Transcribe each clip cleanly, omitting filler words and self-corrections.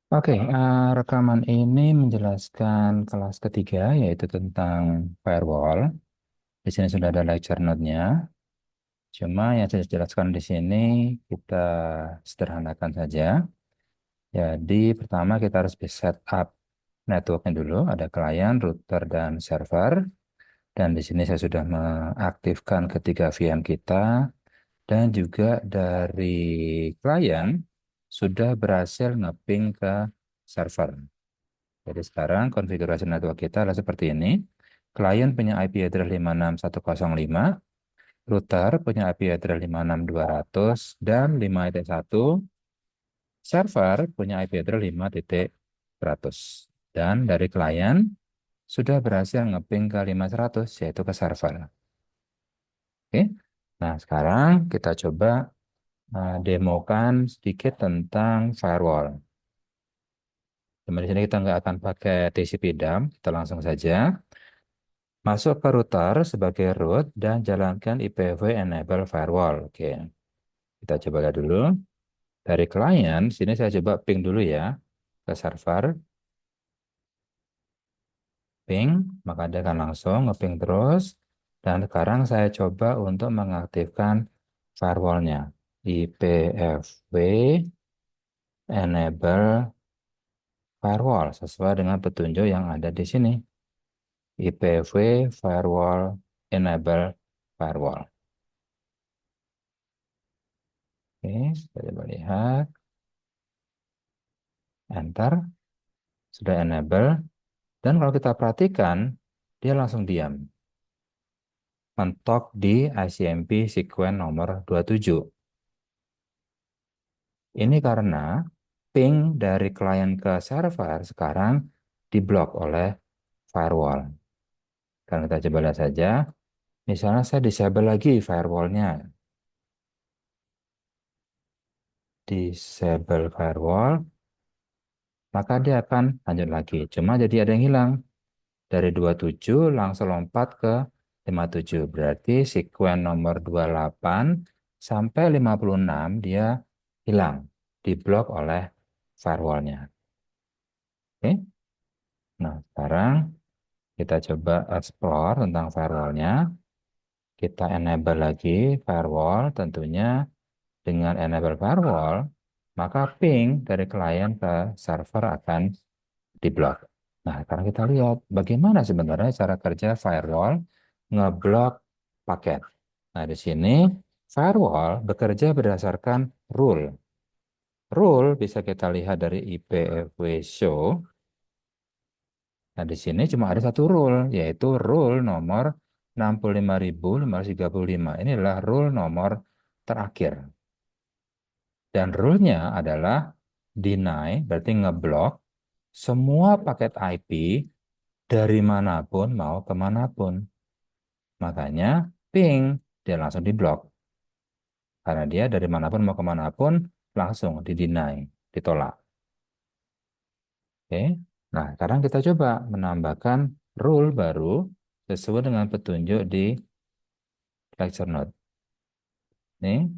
Oke, rekaman ini menjelaskan kelas ketiga, yaitu tentang firewall. Di sini sudah ada lecture note-nya. Cuma yang saya jelaskan di sini kita sederhanakan saja. Jadi pertama kita harus set up networknya dulu. Ada klien, router, dan server. Dan di sini saya sudah mengaktifkan ketiga VM kita. Dan juga dari klien sudah berhasil nge-ping ke server. Jadi sekarang konfigurasi network kita adalah seperti ini. Klien punya IP address 56105, router punya IP address 56200 dan 5.1, server punya IP address 5.100. Dan dari klien sudah berhasil ngeping ke 5100, yaitu ke server. Oke. Nah, sekarang kita coba demokan sedikit tentang firewall. Cuma di sini kita nggak akan pakai TCP/DAM, kita langsung saja. Masuk ke router sebagai root dan jalankan IPv enable firewall. Oke, kita coba lihat dulu. Dari klien, sini saya coba ping dulu ya ke server. Ping, maka dia akan langsung ngeping terus. Dan sekarang saya coba untuk mengaktifkan firewallnya. IPv enable firewall sesuai dengan petunjuk yang ada di sini. IPv firewall enable firewall. Oke, kita coba lihat. Enter, sudah enable. Dan kalau kita perhatikan, dia langsung diam. Mentok di ICMP sequence nomor 27. Ini karena ping dari klien ke server sekarang diblok oleh firewall. Karena kita coba lihat saja, misalnya saya disable lagi firewallnya. Disable firewall, maka dia akan lanjut lagi. Cuma jadi ada yang hilang. Dari 27 langsung lompat ke 57. Berarti sekuen nomor 28 sampai 56 dia hilang. Diblok oleh firewallnya. Oke. Nah, sekarang kita coba explore tentang firewallnya. Kita enable lagi firewall. Tentunya dengan enable firewall, maka ping dari klien ke server akan diblok. Nah, sekarang kita lihat bagaimana sebenarnya cara kerja firewall ngeblok paket. Nah, di sini firewall bekerja berdasarkan rule. Rule bisa kita lihat dari IPv show. Nah, di sini cuma ada satu rule, yaitu rule nomor 65535. Ini adalah rule nomor terakhir. Dan rule-nya adalah deny, berarti ngeblok semua paket IP dari manapun mau kemanapun. Makanya ping, dia langsung diblok. Karena dia dari manapun mau kemanapun, langsung di-deny, ditolak. Oke. Nah, sekarang kita coba menambahkan rule baru sesuai dengan petunjuk di lecture note. Ini.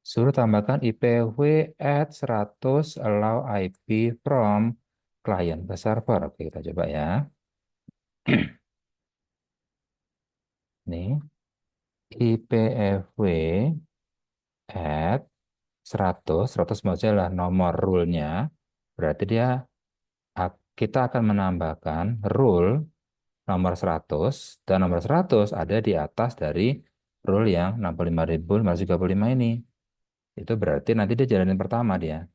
Suruh tambahkan IPv at 100 allow IP from client ke server. Oke, kita coba ya. Nih, IPv at 100 maksudnya adalah nomor rule-nya. Berarti kita akan menambahkan rule nomor 100 dan nomor 100 ada di atas dari rule yang 65535 ini. Itu berarti nanti dia jalanin pertama dia.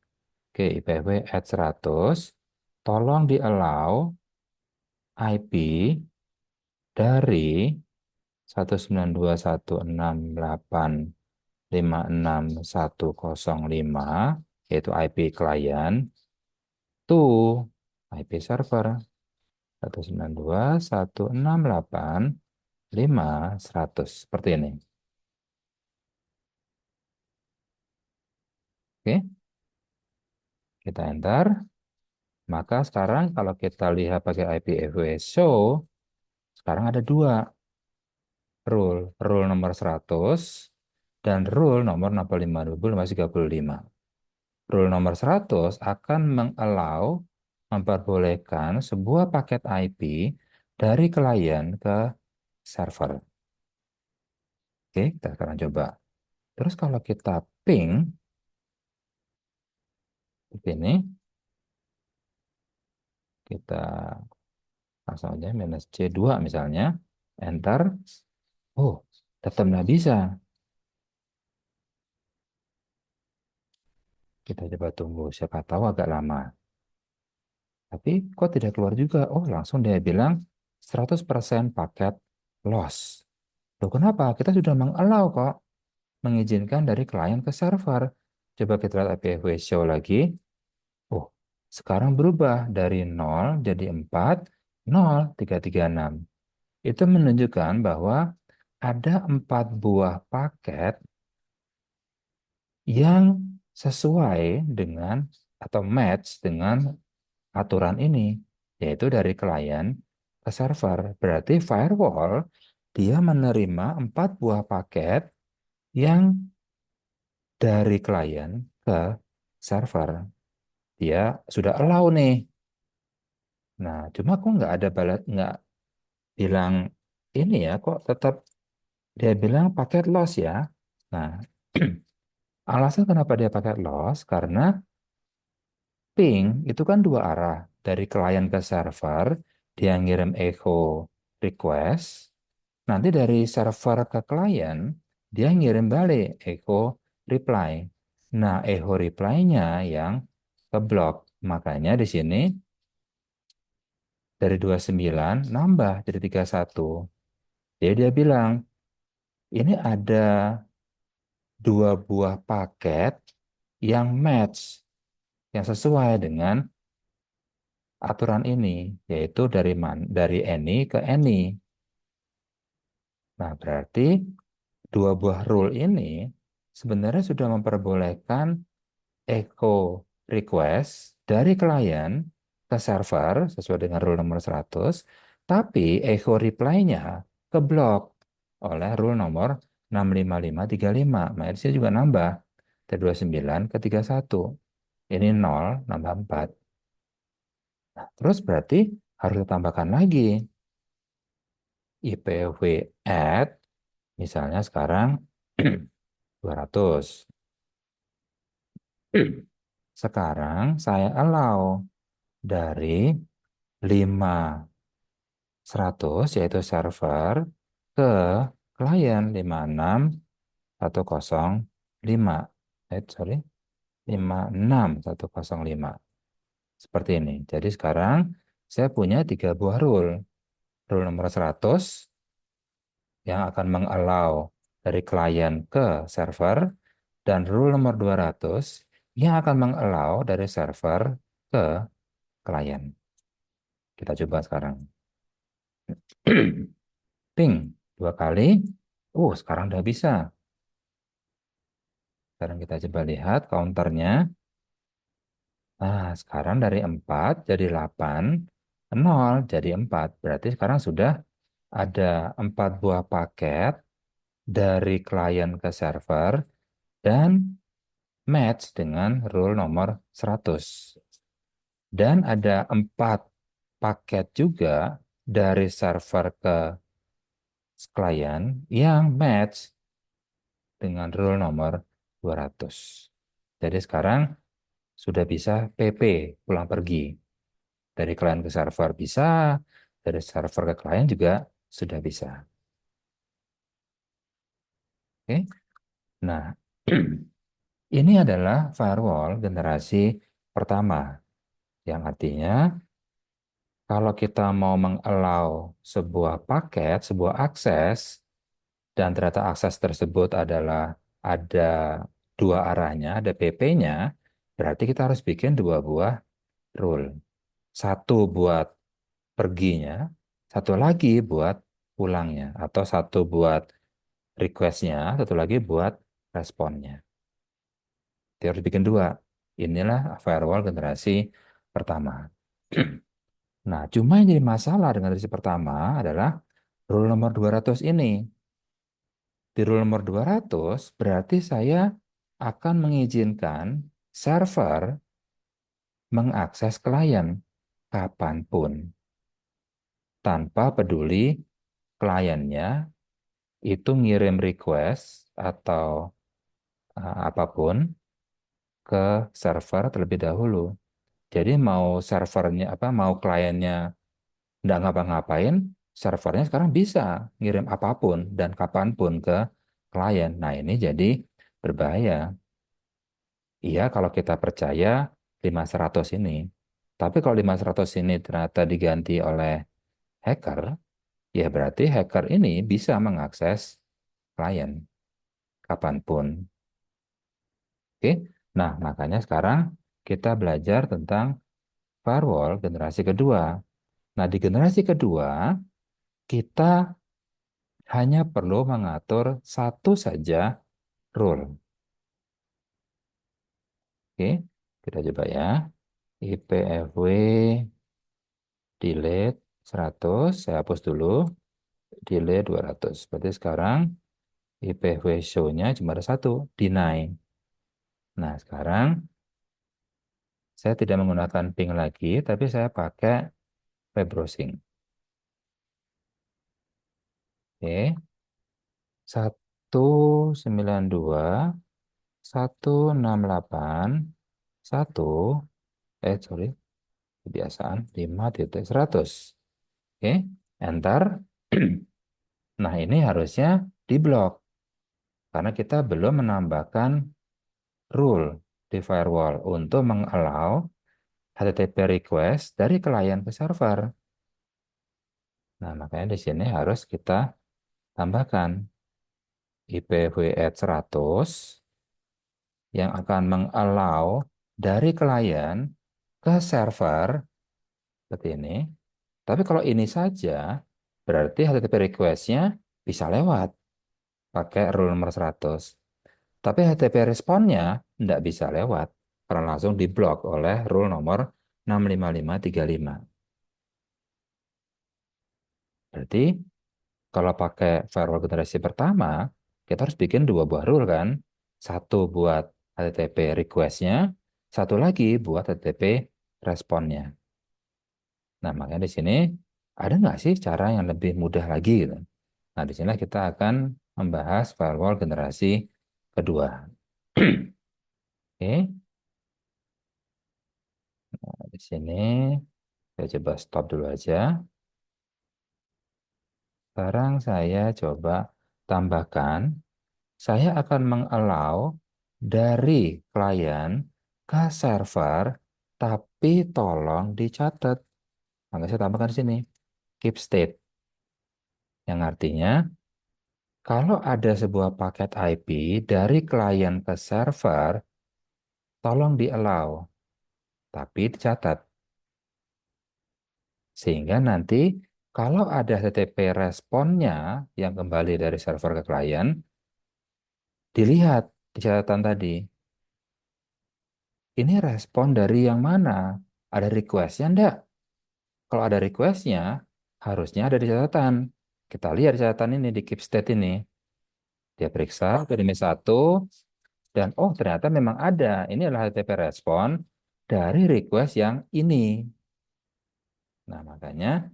Oke, IPv at 100 tolong di allow IP dari 192.168.56.105 yaitu IP klien to IP server 192.168.5.100 seperti ini. Oke, kita enter. Maka sekarang kalau kita lihat pakai IPv show, sekarang ada dua rule. Rule nomor 100 dan rule nomor 65535. rule nomor 100 akan memperbolehkan sebuah paket IP dari klien ke server. Oke, kita sekarang coba. Terus kalau kita ping seperti ini, kita langsung aja minus C2 misalnya, enter. Oh, tetap nggak bisa. Kita coba tunggu, siapa tahu agak lama. Tapi kok tidak keluar juga? Oh, langsung dia bilang 100% paket loss. Loh, kenapa? Kita sudah mengallow kok, mengizinkan dari klien ke server. Coba kita lihat IPv show lagi. Oh, sekarang berubah dari 0 jadi 4, 0, 336. Itu menunjukkan bahwa ada 4 buah paket yang sesuai dengan atau match dengan aturan ini, yaitu dari klien ke server. Berarti firewall dia menerima 4 buah paket yang dari klien ke server. Dia sudah allow nih. Nah, cuma kok nggak ada balas, nggak bilang ini ya, kok tetap dia bilang paket loss ya. Nah, alasan kenapa dia paket loss karena ping itu kan dua arah. Dari klien ke server, dia ngirim echo request. Nanti dari server ke klien, dia ngirim balik echo reply. Nah, echo reply-nya yang keblok. Makanya di sini dari 29 nambah jadi 31. Jadi dia bilang, ini ada dua buah paket yang match, yang sesuai dengan aturan ini, yaitu dari any ke any. Nah, berarti dua buah rule ini sebenarnya sudah memperbolehkan echo request dari klien ke server sesuai dengan rule nomor 100, tapi echo reply-nya keblok oleh rule nomor 65535. Nah, di sini juga nambah dari 29 ke 31. Ini 0 nambah 4. Nah, terus berarti harus ditambahkan lagi IPv add, misalnya sekarang 200. Sekarang saya allow dari 5.100 yaitu server ke klien 56.105. Sorry, 56.105. Seperti ini. Jadi sekarang saya punya tiga buah rule. Rule nomor 100 yang akan mengallow dari klien ke server dan rule nomor 200 yang akan mengallow dari server ke klien. Kita coba sekarang. Ping 2 kali. Sekarang udah bisa. Sekarang kita coba lihat counternya. Nah, sekarang dari 4 jadi 8, 0 jadi 4. Berarti sekarang sudah ada 4 buah paket dari klien ke server dan match dengan rule nomor 100. Dan ada 4 paket juga dari server ke klien yang match dengan rule nomor 200. Jadi sekarang sudah bisa PP, pulang pergi. Dari klien ke server bisa, dari server ke klien juga sudah bisa. Oke. Nah, ini adalah firewall generasi pertama, yang artinya kalau kita mau mengallow sebuah paket, sebuah akses, dan ternyata akses tersebut adalah ada dua arahnya, ada PP-nya, berarti kita harus bikin dua buah rule. Satu buat perginya, satu lagi buat pulangnya, atau satu buat request-nya, satu lagi buat responnya. Dia harus bikin dua. Inilah firewall generasi pertama. Nah, cuma yang jadi masalah dengan generasi pertama adalah rule nomor 200 ini. Di rule nomor 200 berarti saya akan mengizinkan server mengakses klien kapanpun tanpa peduli kliennya itu ngirim request atau apapun ke server terlebih dahulu. Jadi mau servernya apa, mau kliennya nggak ngapa-ngapain, servernya sekarang bisa ngirim apapun dan kapanpun ke klien. Nah ini jadi berbahaya. Iya kalau kita percaya 5100 ini. Tapi kalau 5100 ini ternyata diganti oleh hacker, ya berarti hacker ini bisa mengakses klien kapanpun. Oke, nah makanya sekarang kita belajar tentang firewall generasi kedua. Nah, di generasi kedua, kita hanya perlu mengatur satu saja rule. Oke, kita coba ya. IPFW delete 100, saya hapus dulu. Delete 200. Berarti sekarang IPFW show-nya cuma ada satu, deny. Nah, sekarang saya tidak menggunakan ping lagi, tapi saya pakai web browsing. Oke, 192 168 1 sorry kebiasaan 5.100. Oke, enter. Nah ini harusnya diblok karena kita belum menambahkan rule di firewall untuk mengallow HTTP request dari klien ke server. Nah makanya di sini harus kita tambahkan IPv8 100 yang akan mengallow dari klien ke server seperti ini. Tapi kalau ini saja, berarti HTTP request-nya bisa lewat pakai rule nomor 100. Tapi HTTP responnya tidak bisa lewat karena langsung diblok oleh rule nomor 65535. Berarti kalau pakai firewall generasi pertama, kita harus bikin dua buah rule kan. Satu buat HTTP request-nya, satu lagi buat HTTP responnya. Nah, makanya di sini ada nggak sih cara yang lebih mudah lagi gitu? Nah, di sini kita akan membahas firewall generasi kedua. Oke, nah, di sini saya coba stop dulu aja. Sekarang saya coba tambahkan, saya akan mengallow dari klien ke server, tapi tolong dicatat. Maka saya tambahkan di sini, keep state, yang artinya kalau ada sebuah paket IP dari klien ke server, tolong di-allow, tapi dicatat. Sehingga nanti kalau ada HTTP responnya yang kembali dari server ke klien, dilihat di catatan tadi. Ini respon dari yang mana? Ada requestnya enggak? Kalau ada requestnya, harusnya ada di catatan. Kita lihat di catatan ini, di keep state ini. Dia periksa ke ini satu, dan oh ternyata memang ada. Ini adalah HTTP respon dari request yang ini. Nah, makanya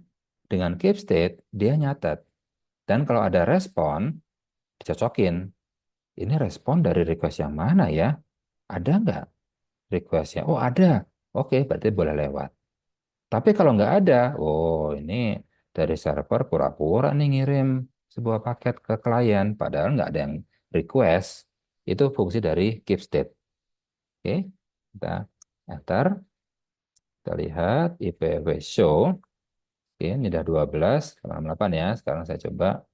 dengan keep state, dia nyatet. Dan kalau ada respon, dicocokin. Ini respon dari request yang mana ya? Ada nggak requestnya? Oh, ada. Oke, berarti boleh lewat. Tapi kalau nggak ada, oh ini dari server pura-pura nih ngirim sebuah paket ke klien, padahal nggak ada yang request. Itu fungsi dari keep state. Oke, kita enter, kita lihat IPv show. Oke, ini udah 12, 8 ya. Sekarang saya coba.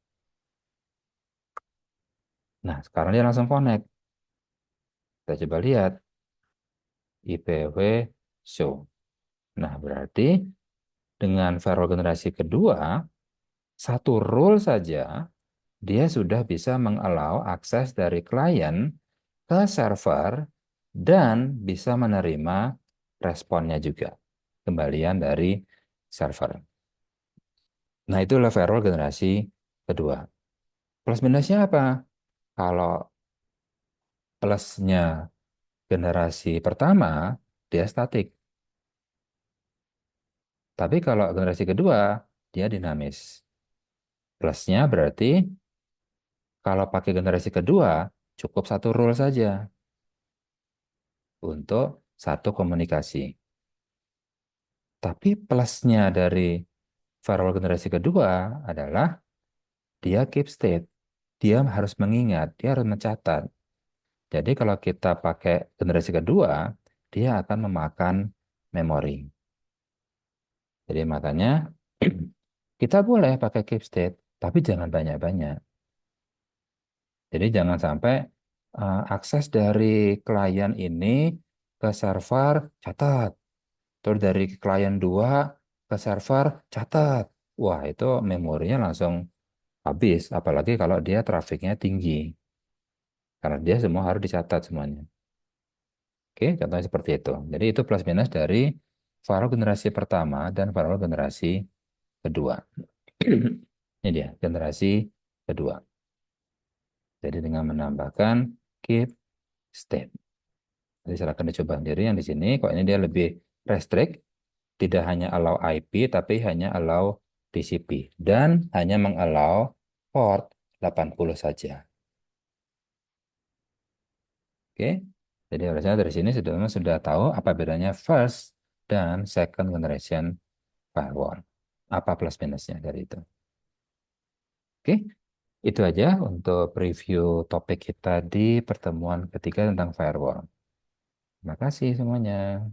Nah, sekarang dia langsung connect. Kita coba lihat IPv show. Nah, berarti dengan firewall generasi kedua, satu rule saja dia sudah bisa mengallow akses dari klien ke server dan bisa menerima responnya juga, kembalian dari server. Nah, itulah firewall generasi kedua. Plus minusnya apa? Kalau plusnya generasi pertama, dia statik. Tapi kalau generasi kedua, dia dinamis. Plusnya berarti kalau pakai generasi kedua, cukup satu rule saja untuk satu komunikasi. Tapi plusnya dari firewall generasi kedua adalah dia keep state. Dia harus mengingat, dia harus mencatat. Jadi kalau kita pakai generasi kedua, dia akan memakan memori. Jadi makanya kita boleh pakai keep state, tapi jangan banyak-banyak. Jadi jangan sampai akses dari klien ini ke server catat, terus dari klien 2 ke server catat. Wah, itu memorinya langsung habis, apalagi kalau dia trafiknya tinggi, karena dia semua harus dicatat semuanya. Oke, contohnya seperti itu. Jadi itu plus minus dari firewall generasi pertama dan firewall generasi kedua. Ini dia, generasi kedua. Jadi dengan menambahkan keep state. Jadi silakan dicoba sendiri yang di sini. Kok ini dia lebih restrict, tidak hanya allow IP, tapi hanya allow TCP. Dan hanya mengallow port 80 saja. Oke, jadi harusnya dari sini sudah tahu apa bedanya first dan second generation firewall. Apa plus minusnya dari itu. Oke, itu aja untuk preview topik kita di pertemuan ketiga tentang firewall. Terima kasih semuanya.